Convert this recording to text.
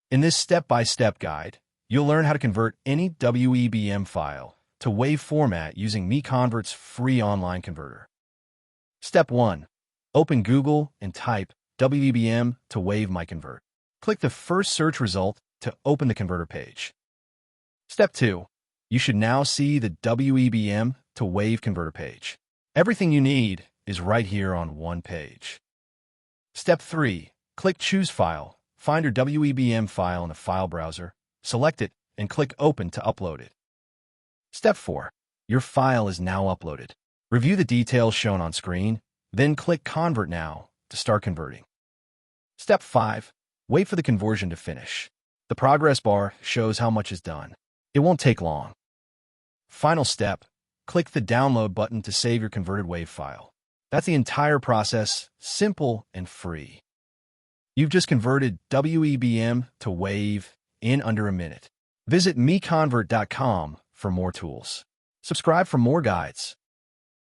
In this step-by-step guide, you'll learn how to convert any WEBM file to WAV format using MiConvert's free online converter. Step 1. Open Google and type WEBM to WAV MiConvert. Click the first search result to open the converter page. Step 2. You should now see the WEBM to WAV converter page. Everything you need is right here on one page. Step 3. Click Choose File. Find your WEBM file in the file browser, select it, and click Open to upload it. Step 4. Your file is now uploaded. Review the details shown on screen, then click Convert Now to start converting. Step 5. Wait for the conversion to finish. The progress bar shows how much is done. It won't take long. Final step. Click the Download button to save your converted WAV file. That's the entire process, simple and free. You've just converted WEBM to WAV in under a minute. Visit MiConvert.com for more tools. Subscribe for more guides.